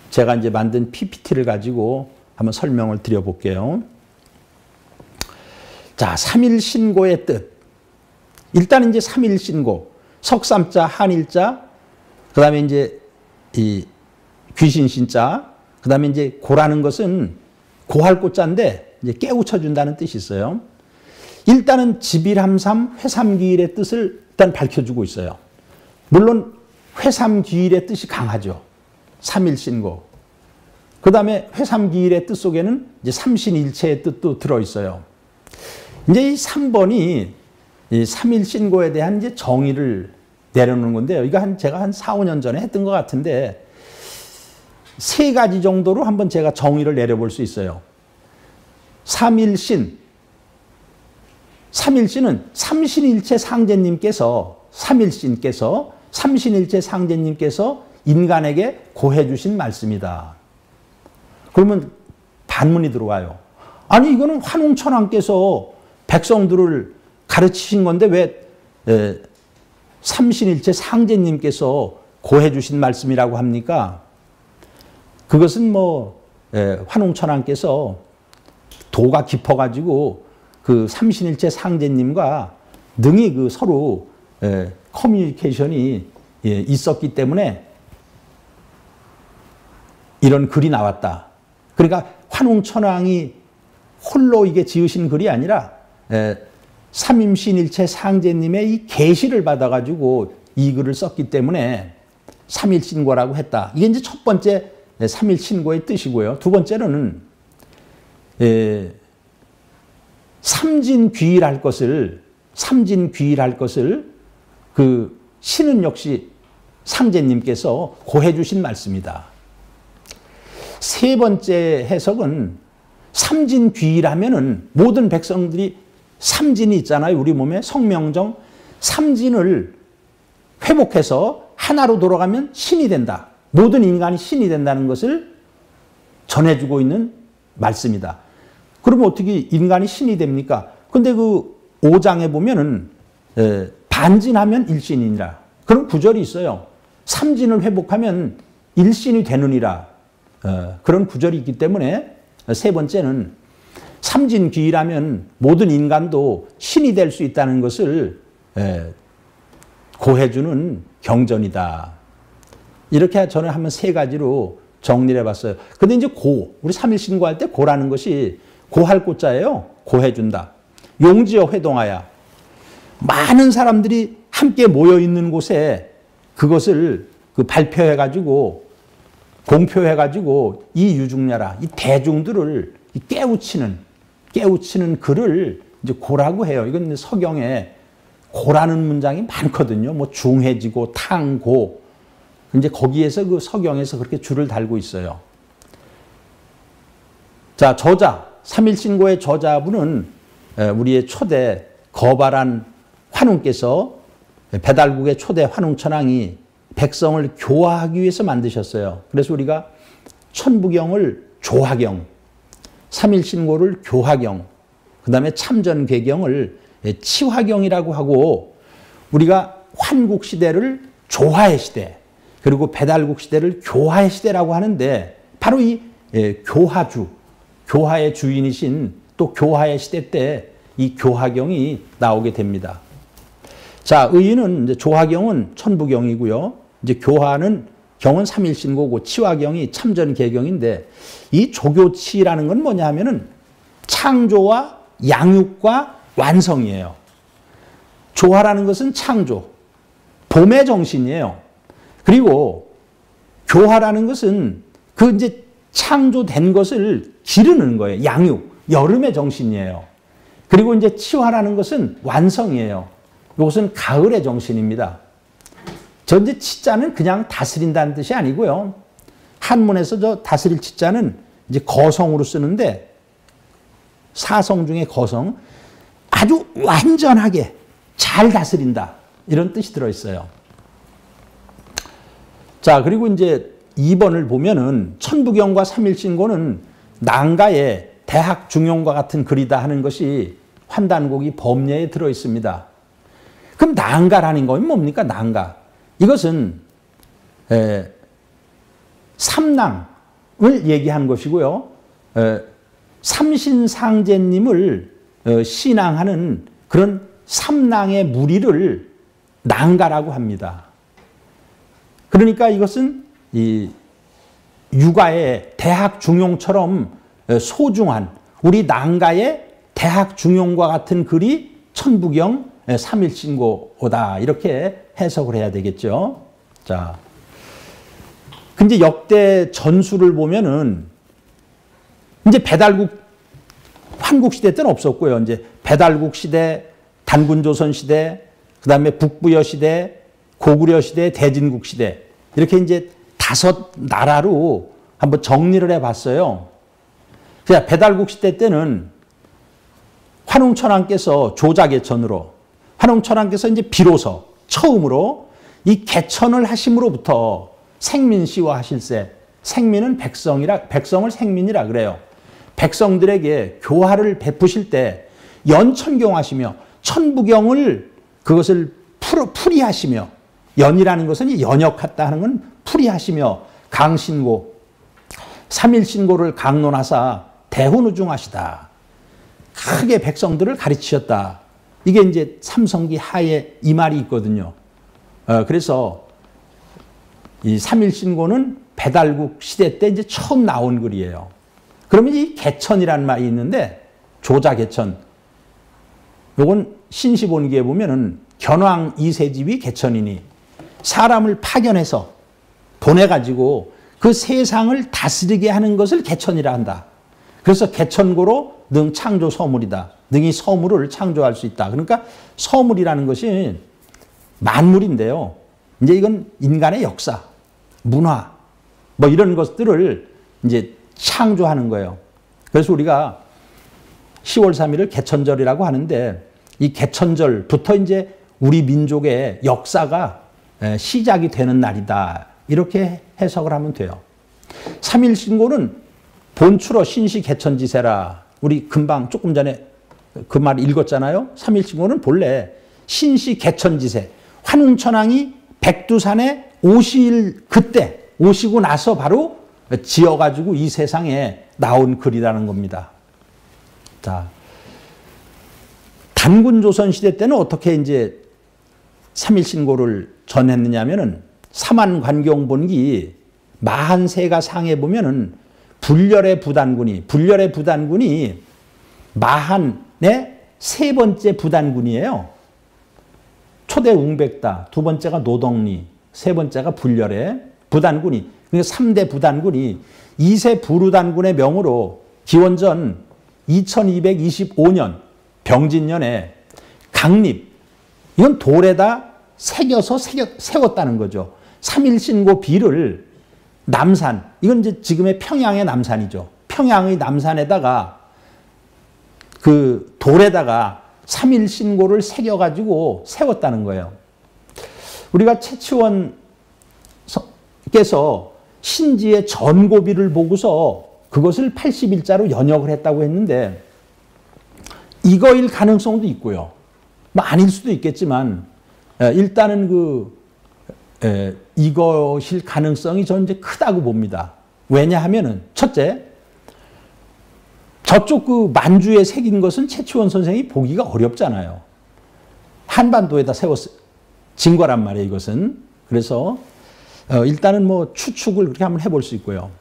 제가 이제 만든 PPT를 가지고 한번 설명을 드려볼게요. 자, 삼일신고의 뜻. 일단 이제 삼일신고, 석삼자, 한일자, 그 다음에 이제 이 귀신신자, 그 다음에 이제 고라는 것은 고할 고자인데 이제 깨우쳐준다는 뜻이 있어요. 일단은 지빌함삼, 회삼귀일의 뜻을 일단 밝혀주고 있어요. 물론 회삼귀일의 뜻이 강하죠. 삼일신고. 그 다음에 회삼귀일의 뜻 속에는 이제 삼신일체의 뜻도 들어있어요. 이제 이 3번이 이 삼일신고에 대한 이제 정의를 내려놓는 건데요. 이거 제가 한 4, 5년 전에 했던 것 같은데, 3가지 정도로 한번 제가 정의를 내려볼 수 있어요. 삼일신. 삼일신은 삼신일체 상제님께서, 삼일신께서, 삼신일체 상제님께서 인간에게 고해 주신 말씀이다. 그러면 반문이 들어와요. 아니, 이거는 환웅천왕께서 백성들을 가르치신 건데 왜 삼신일체 상제님께서 고해 주신 말씀이라고 합니까? 그것은 뭐 환웅천왕께서 도가 깊어가지고 그 삼신일체 상제님과 능히 그 서로 커뮤니케이션이 있었기 때문에 이런 글이 나왔다. 그러니까 환웅천왕이 홀로 이게 지으신 글이 아니라 삼임신일체 상제님의 이 계시를 받아가지고 이 글을 썼기 때문에 삼일신고라고 했다. 이게 이제 첫 번째 삼일신고의 뜻이고요. 두 번째로는 삼진귀일할 것을 그 신은 역시 상제님께서 고해 주신 말씀이다. 세 번째 해석은 삼진귀일하면은 모든 백성들이 삼진이 있잖아요. 우리 몸에 성명정, 삼진을 회복해서 하나로 돌아가면 신이 된다. 모든 인간이 신이 된다는 것을 전해주고 있는 말씀이다. 그러면 어떻게 인간이 신이 됩니까? 근데 그 5장에 보면은 반진하면 일신이니라. 그런 구절이 있어요. 삼진을 회복하면 일신이 되느니라. 그런 구절이 있기 때문에 세 번째는 삼진귀일하면 모든 인간도 신이 될 수 있다는 것을 고해주는 경전이다. 이렇게 저는 한번 세 가지로 정리를 해봤어요. 근데 이제 우리 삼일신고할 때 고라는 것이 고할 고자예요. 고해준다. 용지어 회동하야. 많은 사람들이 함께 모여 있는 곳에 그것을 발표해가지고 공표해가지고 이 유중녀라, 이 대중들을 깨우치는 글을 이제 고라고 해요. 이건 서경에 고라는 문장이 많거든요. 뭐 중해지고 탕고. 이제 거기에서 그 서경에서 그렇게 줄을 달고 있어요. 자, 저자, 삼일신고의 저자분은 우리의 초대 거발한 환웅께서 배달국의 초대 환웅천왕이 백성을 교화하기 위해서 만드셨어요. 그래서 우리가 천부경을 조화경, 삼일신고를 교화경, 그 다음에 참전궤경을 치화경이라고 하고, 우리가 환국시대를 조화의 시대, 그리고 배달국 시대를 교화의 시대라고 하는데, 바로 이 교화주, 교화의 주인이신 또 교화의 시대 때 이 교화경이 나오게 됩니다. 자, 의인은 이제 조화경은 천부경이고요. 이제 교화는 경은 삼일신고고 치화경이 참전궤경인데, 이 조교치라는 건 뭐냐 하면은 창조와 양육과 완성이에요. 조화라는 것은 창조, 봄의 정신이에요. 그리고 교화라는 것은 그 이제 창조된 것을 기르는 거예요. 양육, 여름의 정신이에요. 그리고 이제 치화라는 것은 완성이에요. 이것은 가을의 정신입니다. 저 이제 치자는 그냥 다스린다는 뜻이 아니고요. 한문에서 저 다스릴 치자는 이제 거성으로 쓰는데, 사성 중에 거성, 아주 완전하게 잘 다스린다. 이런 뜻이 들어있어요. 자, 그리고 이제 2번을 보면은 천부경과 삼일신고는 난가의 대학 중용과 같은 글이다 하는 것이 환단곡이 법례에 들어있습니다. 그럼 난가라는 건 뭡니까? 난가. 이것은 삼랑을 얘기한 것이고요. 삼신상제님을 신앙하는 그런 삼랑의 무리를 낭가라고 합니다. 그러니까 이것은 이 육아의 대학 중용처럼 소중한 우리 낭가의 대학 중용과 같은 글이 천부경 삼일신고다 이렇게 해석을 해야 되겠죠. 자, 근데 역대 전수를 보면은 이제 배달국 한국 시대 때는 없었고요. 이제 배달국 시대, 단군조선 시대, 그다음에 북부여 시대, 고구려 시대, 대진국 시대 이렇게 이제 5 나라로 한번 정리를 해봤어요. 그냥 배달국 시대 때는 환웅천왕께서 조자개천으로 환웅천왕께서 이제 비로소 처음으로 이 개천을 하심으로부터 생민시와 하실세 생민은 백성을 생민이라 그래요. 백성들에게 교화를 베푸실 때 연천경하시며 천부경을 그것을 풀이하시며 연이라는 것은 연역했다 하는 건 풀이하시며 강신고 삼일신고를 강론하사 대훈우중하시다. 크게 백성들을 가르치셨다. 이게 이제 삼성기 하에 이 말이 있거든요. 그래서 이 삼일신고는 배달국 시대 때 이제 처음 나온 글이에요. 그러면 이 개천이라는 말이 있는데 조자개천. 요건 신시본기에 보면은 견왕 이세집이 개천이니 사람을 파견해서 보내가지고 그 세상을 다스리게 하는 것을 개천이라 한다. 그래서 개천고로 능 창조 서물이다. 능이 서물을 창조할 수 있다. 그러니까 서물이라는 것이 만물인데요. 이제 이건 인간의 역사, 문화, 뭐 이런 것들을 이제 창조하는 거예요. 그래서 우리가 10월 3일을 개천절이라고 하는데 이 개천절부터 이제 우리 민족의 역사가 시작이 되는 날이다. 이렇게 해석을 하면 돼요. 삼일신고는 본추러 신시 개천지세라. 우리 금방 조금 전에 그 말 읽었잖아요. 삼일신고는 본래 신시 개천지세. 환웅천왕이 백두산에 오실 그때 오시고 나서 바로 지어가지고 이 세상에 나온 글이라는 겁니다. 자, 단군조선 시대 때는 어떻게 이제 삼일신고를 전했느냐면은 삼안관경본기 마한세가 상에 보면은 불렬의 부단군이 마한의 3번째 부단군이에요. 초대 웅백다, 2번째가 노덕리, 3번째가 불렬의 부단군이, 그러니까 3대 부단군이 2세 부루단군의 명으로 기원전 2225년 병진년에 강립, 이건 돌에다 새겨서 세웠다는 거죠. 삼일신고 비를 남산, 이건 이제 지금의 평양의 남산이죠. 평양의 남산에다가 그 돌에다가 삼일신고를 새겨가지고 세웠다는 거예요. 우리가 최치원께서 신지의 전고비를 보고서 그것을 80일자로 연역을 했다고 했는데 이거일 가능성도 있고요. 뭐 아닐 수도 있겠지만 일단은 이것일 가능성이 저는 이제 크다고 봅니다. 왜냐하면은 첫째, 저쪽 그 만주에 새긴 것은 최치원 선생이 보기가 어렵잖아요. 한반도에다 진 거란 말이에요, 이것은. 그래서 일단은 뭐 추측을 그렇게 한번 해볼 수 있고요.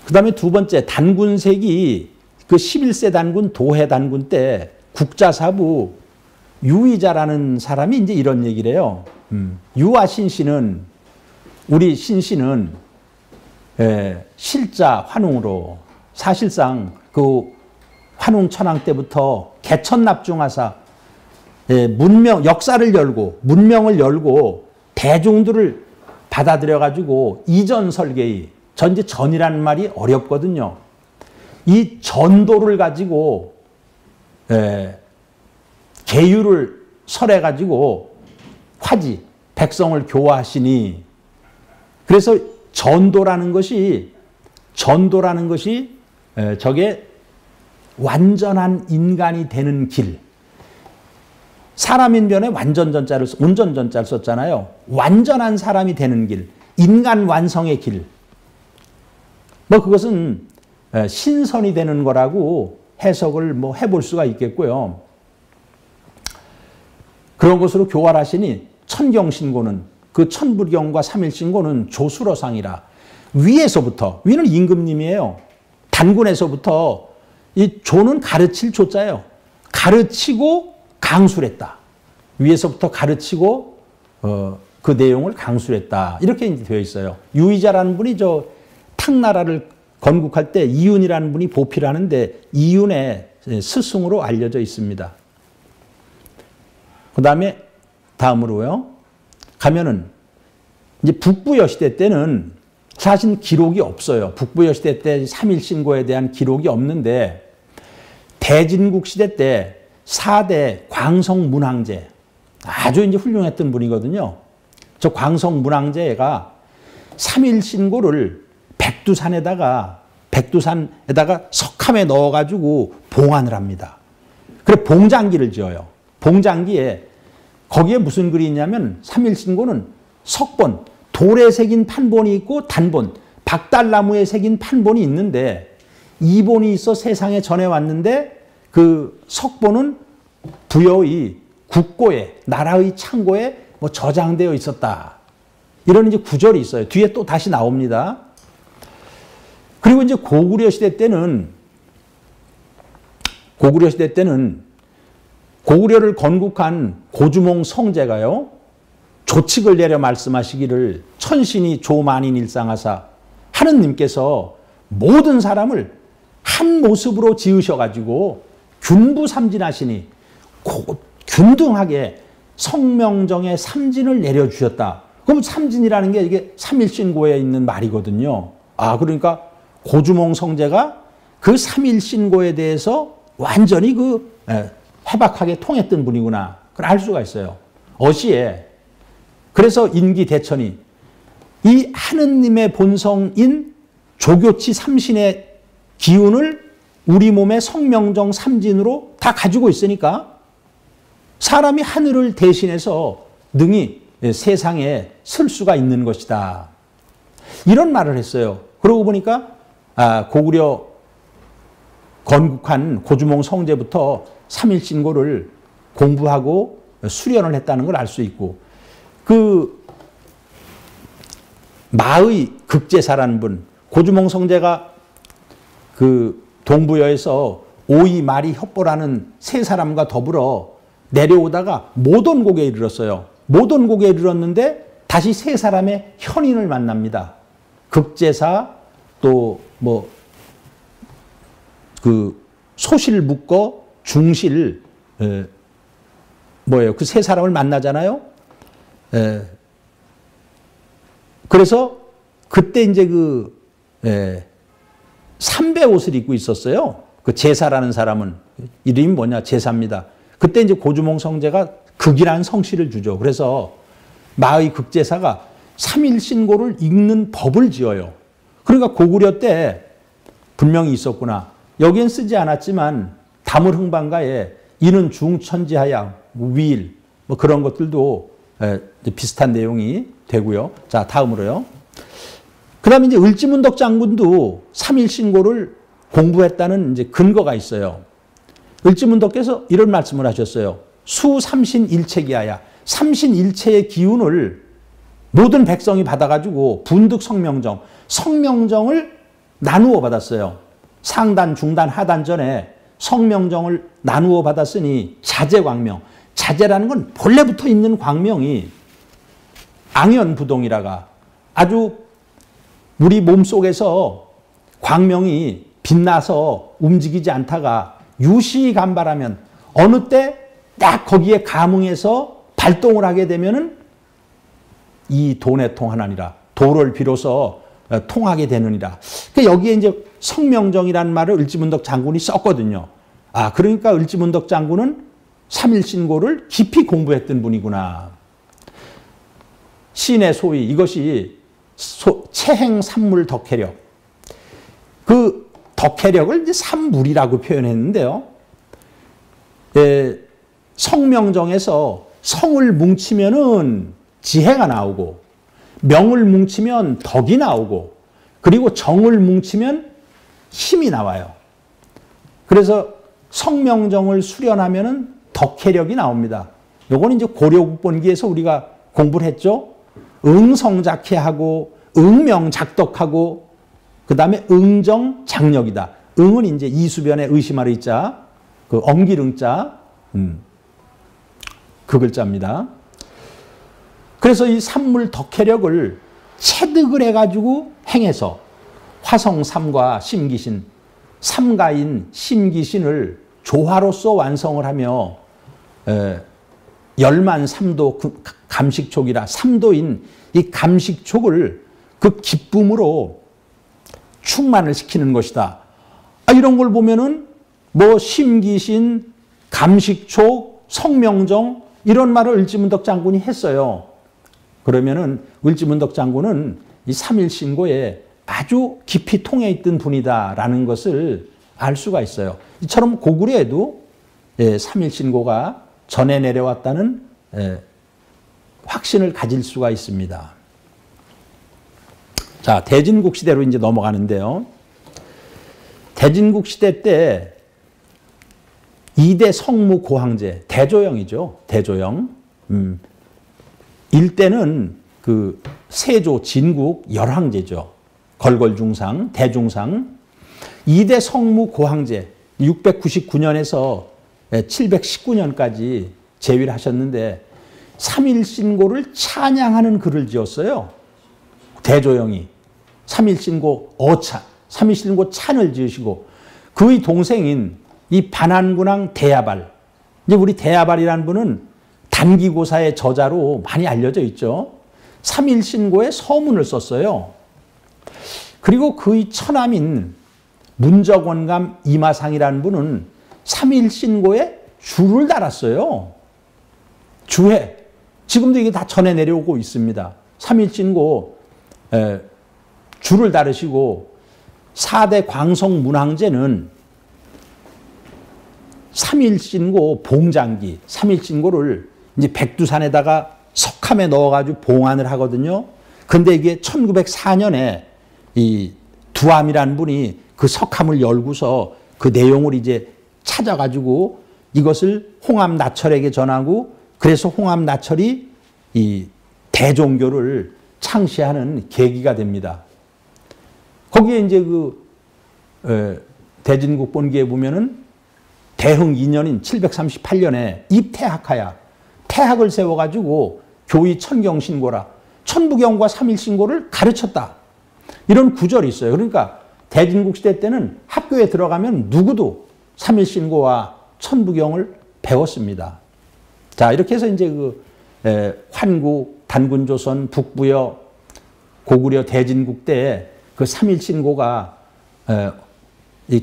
그 다음에 2번째, 단군색이 그 11세 단군, 도해 단군 때 국자사부 유의자라는 사람이 이제 이런 얘기를 해요. 유아 신씨는, 우리 신씨는 실자 환웅으로 사실상 그 환웅천왕 때부터 개천납중하사 문명, 역사를 열고 문명을 열고 대중들을 받아들여가지고 이전 설계의, 전제 전이라는 말이 어렵거든요. 이 전도를 가지고 계율을 설해가지고 화지, 백성을 교화하시니, 그래서 전도라는 것이 저게 완전한 인간이 되는 길. 사람인 변에 운전전자를 썼잖아요. 완전한 사람이 되는 길, 인간 완성의 길. 뭐 그것은 신선이 되는 거라고 해석을 뭐 해볼 수가 있겠고요. 그런 것으로 교활하시니 천경신고는 그 천불경과 삼일신고는 조수로상이라. 위에서부터, 위는 임금님이에요. 단군에서부터 이 조는 가르칠 조자예요. 가르치고 강술했다. 위에서부터 가르치고 그 내용을 강술했다. 이렇게 이제 되어 있어요. 유의자라는 분이 저 탕나라를 건국할 때 이윤이라는 분이 보필하는데 이윤의 스승으로 알려져 있습니다. 그 다음에 다음으로요. 가면은 이제 북부여시대 때는 사실 기록이 없어요. 북부여시대 때 삼일신고에 대한 기록이 없는데 대진국 시대 때 4대 광성문왕제 아주 이제 훌륭했던 분이거든요. 저 광성문왕제가 삼일신고를 백두산에다가 석함에 넣어가지고 봉안을 합니다. 그래 봉장기를 지어요. 봉장기에 거기에 무슨 글이 있냐면 삼일신고는 석본, 돌에 새긴 판본이 있고 단본, 박달나무에 새긴 판본이 있는데 이 본이 있어 세상에 전해왔는데 그 석본은 부여의 국고에, 나라의 창고에 뭐 저장되어 있었다. 이런 이제 구절이 있어요. 뒤에 또 다시 나옵니다. 그리고 이제 고구려 시대 때는 고구려를 건국한 고주몽 성제가요. 조칙을 내려 말씀하시기를 천신이 조만인 일상하사 하느님께서 모든 사람을 한 모습으로 지으셔가지고 균부삼진하시니 균등하게 성명정의 삼진을 내려주셨다. 그럼 삼진이라는 게 이게 삼일신고에 있는 말이거든요. 아, 그러니까 고주몽 성제가 그 삼일신고에 대해서 완전히 해박하게 통했던 분이구나. 그걸 알 수가 있어요. 어시에 그래서 인기대천이 이 하느님의 본성인 조교치 삼신의 기운을 우리 몸의 성명정 삼진으로 다 가지고 있으니까 사람이 하늘을 대신해서 능히 세상에 설 수가 있는 것이다. 이런 말을 했어요. 그러고 보니까 고구려 건국한 고주몽 성제부터 삼일신고를 공부하고 수련을 했다는 걸 알 수 있고 그 마의 극제사라는 분, 고주몽 성제가 그 동부여에서 오이, 마리, 협보라는 세 사람과 더불어 내려오다가 모돈곡에 이르렀어요. 모돈곡에 이르렀는데 다시 세 사람의 현인을 만납니다. 극제사 또 뭐 그 소실 묶어 중실 뭐예요? 그 세 사람을 만나잖아요. 그래서 그때 이제 삼배 옷을 입고 있었어요. 그 제사라는 사람은 이름이 뭐냐? 제사입니다. 그때 이제 고주몽 성제가 극이라는 성씨를 주죠. 그래서 마의 극제사가 삼일신고를 읽는 법을 지어요. 그러니까 고구려 때 분명히 있었구나. 여기엔 쓰지 않았지만 다물흥방가에 이는 중천지하야 위일 뭐 그런 것들도 비슷한 내용이 되고요. 자, 다음으로요. 그 다음에 이제 을지문덕 장군도 삼일신고를 공부했다는 이제 근거가 있어요. 을지문덕께서 이런 말씀을 하셨어요. 수삼신일체기하야. 삼신일체의 기운을 모든 백성이 받아가지고 분득 성명정, 성명정을 나누어 받았어요. 상단, 중단, 하단 전에 성명정을 나누어 받았으니 자재광명. 자재라는 건 본래 붙어 있는 광명이 앙연부동이라가 아주 우리 몸속에서 광명이 빛나서 움직이지 않다가 유시간발하면 어느 때 딱 거기에 감응해서 발동을 하게 되면은 이 도내 통하나니라. 도를 비로소 통하게 되느니라. 그러니까 여기에 이제 성명정이라는 말을 을지문덕 장군이 썼거든요. 아, 그러니까 을지문덕 장군은 삼일신고를 깊이 공부했던 분이구나. 신의 소위 이것이 체행삼물 덕혜력. 그 덕혜력을 이제 삼물이라고 표현했는데요. 성명정에서 성을 뭉치면은 지혜가 나오고 명을 뭉치면 덕이 나오고 그리고 정을 뭉치면 힘이 나와요. 그래서 성명정을 수련하면은 덕혜력이 나옵니다. 요건 이제 고려국본기에서 우리가 공부를 했죠. 응성작해하고 응명작덕하고 그 다음에 응정장력이다. 응은 이제 이수변에 의심하려 있자, 그 엄기릉자, 그 글자입니다. 그래서 이 산물 덕혜력을 체득을 해가지고 행해서 화성삼과 심기신, 삼가인 심기신을 조화로서 완성을 하며 열만 삼도 감식촉이라 삼도인 이 감식촉을 그 기쁨으로 충만을 시키는 것이다. 이런 걸 보면은 뭐 심기신, 감식촉, 성명정 이런 말을 을지문덕 장군이 했어요. 그러면은 을지문덕 장군은 이 삼일신고에 아주 깊이 통해 있던 분이다라는 것을 알 수가 있어요. 이처럼 고구려에도 삼일신고가 전해 내려왔다는 확신을 가질 수가 있습니다. 자, 대진국 시대로 이제 넘어가는데요. 대진국 시대 때 2대 성무 고황제, 대조영이죠. 대조영. 일대는 그 세조, 진국, 열황제죠. 걸걸중상, 대중상. 2대 성무 고황제, 699년에서 719년까지 재위를 하셨는데 삼일신고를 찬양하는 글을 지었어요. 대조영이. 삼일신고 어찬, 삼일신고 찬을 지으시고 그의 동생인 이 반안군왕 대야발. 이제 우리 대야발이라는 분은 단기고사의 저자로 많이 알려져 있죠. 삼일신고에 서문을 썼어요. 그리고 그의 처남인 문적원감 이마상이라는 분은 삼일신고에 주를 달았어요. 주회. 지금도 이게 다 전해 내려오고 있습니다. 삼일신고 주를 다르시고 4대 광성문황제는 삼일신고 봉장기, 삼일신고를 이제 백두산에다가 석함에 넣어가지고 봉안을 하거든요. 근데 이게 1904년에 이 두암이라는 분이 그 석함을 열고서 그 내용을 이제 찾아가지고 이것을 홍암나철에게 전하고 그래서 홍암나철이 이 대종교를 창시하는 계기가 됩니다. 거기에 이제 그 대진국본기에 보면은 대흥 2년인 738년에 입태학하야 태학을 세워가지고 교의 천경신고라 천부경과 삼일신고를 가르쳤다. 이런 구절이 있어요. 그러니까 대진국 시대 때는 학교에 들어가면 누구도 삼일신고와 천부경을 배웠습니다. 자, 이렇게 해서 이제 그 환국, 단군조선, 북부여, 고구려, 대진국 때 그 삼일신고가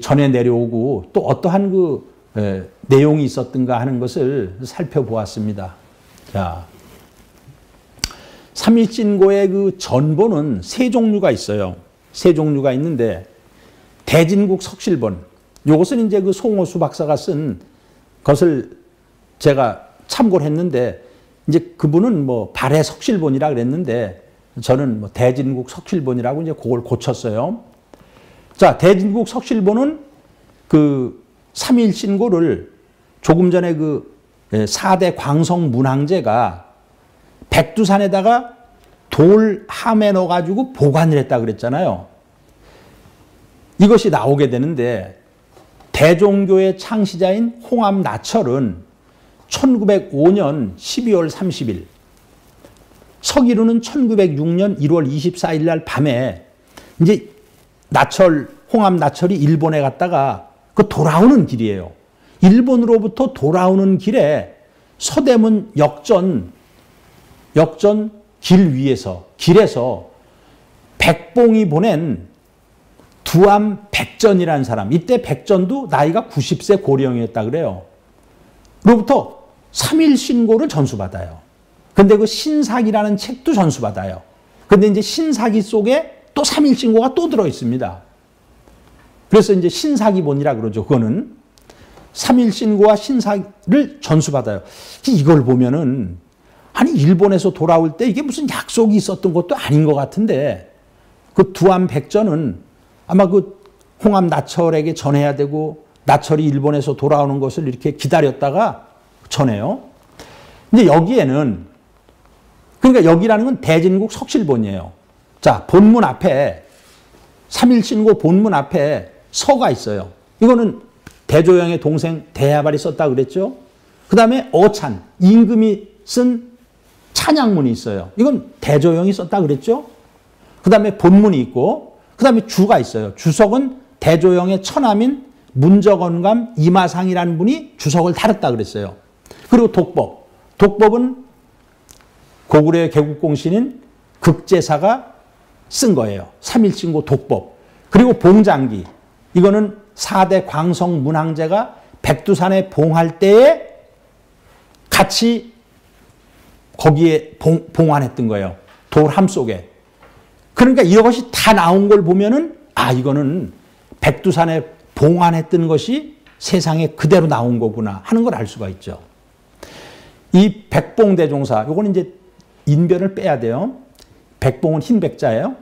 전해 내려오고 또 어떠한 그 내용이 있었던가 하는 것을 살펴보았습니다. 자, 삼일신고의 그 전본은 세 종류가 있어요. 세 종류가 있는데 대진국 석실본, 이것은 이제 그 송호수 박사가 쓴 것을 제가 참고를 했는데 이제 그분은 뭐 발해 석실본이라 그랬는데 저는 뭐 대진국 석실본이라고 이제 그걸 고쳤어요. 자, 대진국 석실본은 그 삼일신고를 조금 전에 그 4대 광성문황제가 백두산에다가 돌 함에 넣어가지고 보관을 했다 그랬잖아요. 이것이 나오게 되는데 대종교의 창시자인 홍암나철은 1905년 12월 30일, 서기로는 1906년 1월 24일 날 밤에 이제 홍암나철이 일본에 갔다가 그 돌아오는 길이에요. 일본으로부터 돌아오는 길에 서대문 역전 길에서 백봉이 보낸 두암 백전이라는 사람, 이때 백전도 나이가 90세 고령이었다 그래요. 로부터 삼일신고를 전수받아요. 근데 그 신사기라는 책도 전수받아요. 근데 이제 신사기 속에 또 삼일신고가 또 들어있습니다. 그래서 이제 신사기본이라 그러죠. 그거는 삼일신고와 신사를 전수받아요. 이걸 보면은 아니 일본에서 돌아올 때 이게 무슨 약속이 있었던 것도 아닌 것 같은데 그 두암백전은 아마 그 홍암 나철에게 전해야 되고 나철이 일본에서 돌아오는 것을 이렇게 기다렸다가 전해요. 근데 여기에는 그러니까 여기라는 건 대진국 석실본이에요. 자, 본문 앞에 3.1신고 본문 앞에 서가 있어요. 이거는 대조영의 동생 대야발이 썼다 그랬죠. 그 다음에 어찬, 임금이 쓴 찬양문이 있어요. 이건 대조영이 썼다 그랬죠. 그 다음에 본문이 있고 그 다음에 주가 있어요. 주석은 대조영의 처남인 문적언감 이마상이라는 분이 주석을 다뤘다 그랬어요. 그리고 독법. 독법은 고구려의 개국공신인 극제사가 쓴 거예요. 3.1신고 독법. 그리고 봉장기. 이거는 4대 광성 문항제가 백두산에 봉할 때에 같이 거기에 봉안했던 거예요. 돌함 속에. 그러니까 이것이 다 나온 걸 보면은 아, 이거는 백두산에 봉안했던 것이 세상에 그대로 나온 거구나 하는 걸 알 수가 있죠. 이 백봉대종사, 요거는 이제 인변을 빼야 돼요. 백봉은 흰 백자예요.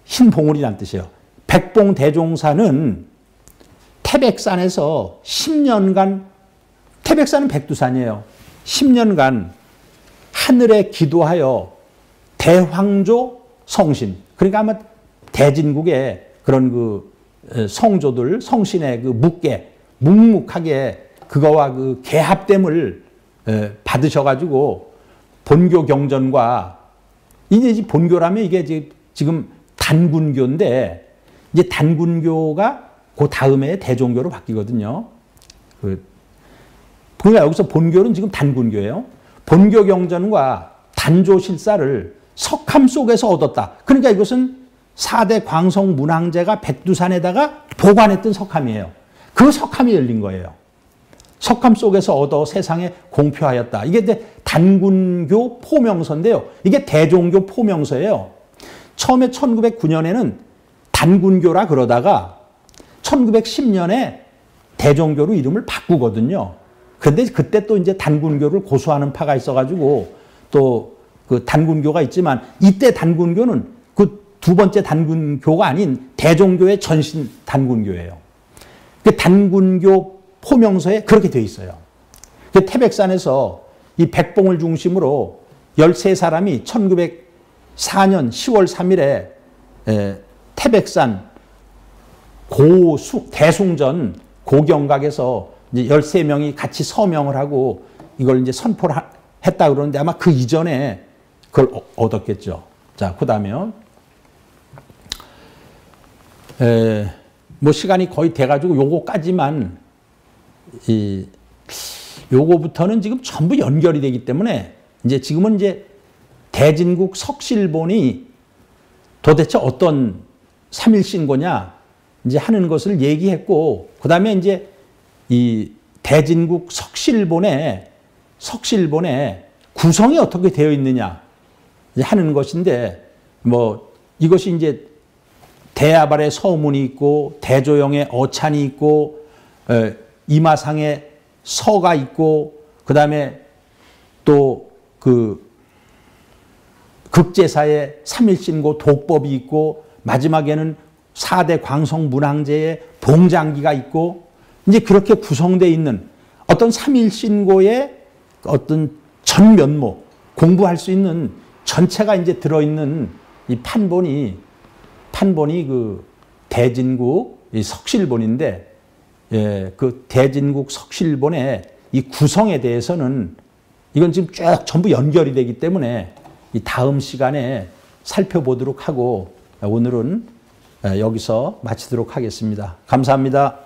흰 봉우리란 뜻이에요. 백봉대종사는 태백산에서 10년간, 태백산은 백두산이에요. 10년간 하늘에 기도하여 대황조 성신, 그러니까 아마 대진국의 그런 그 성조들, 성신의 그 묵묵하게 그거와 그 개합됨을 받으셔가지고 본교 경전과 이제 본교라면 이게 지금 단군교인데 이제 단군교가 그 다음에 대종교로 바뀌거든요. 그러니까 여기서 본교는 지금 단군교예요. 본교 경전과 단조 실사를 석함 속에서 얻었다. 그러니까 이것은 4대 광성 문항제가 백두산에다가 보관했던 석함이에요. 그 석함이 열린 거예요. 석함 속에서 얻어 세상에 공표하였다. 이게 단군교 포명서인데요. 이게 대종교 포명서예요. 처음에 1909년에는 단군교라 그러다가 1910년에 대종교로 이름을 바꾸거든요. 그런데 그때 또 이제 단군교를 고수하는 파가 있어가지고 또 그 단군교가 있지만 이때 단군교는 그 두 번째 단군교가 아닌 대종교의 전신 단군교예요. 그 단군교 포명서에 그렇게 돼 있어요. 그 태백산에서 이 백봉을 중심으로 13사람이 1904년 10월 3일에 태백산 대숭전 고경각에서 이제 13명이 같이 서명을 하고 이걸 이제 선포를 했다 그러는데 아마 그 이전에 그걸 얻었겠죠. 자, 그 다음에 뭐 시간이 거의 돼가지고 요거까지만 요거부터는 지금 전부 연결이 되기 때문에 이제 지금은 이제 대진국 석실본이 도대체 어떤 3.1신고냐 이제 하는 것을 얘기했고 그 다음에 이제 이 대진국 석실본의 구성이 어떻게 되어 있느냐 하는 것인데 뭐 이것이 이제 대야발의 서문이 있고 대조영의 어찬이 있고 이마상의 서가 있고 그 다음에 또 그 극제사의 3.1신고 독법이 있고 마지막에는 4대 광성 문항제의 봉장기가 있고 이제 그렇게 구성되어 있는 어떤 3.1신고의 어떤 전 면모 공부할 수 있는 전체가 이제 들어있는 이 판본이 그 대진국 이 석실본인데 그 대진국 석실본의 이 구성에 대해서는 이건 지금 쭉 전부 연결이 되기 때문에 이 다음 시간에 살펴보도록 하고 오늘은 여기서 마치도록 하겠습니다. 감사합니다.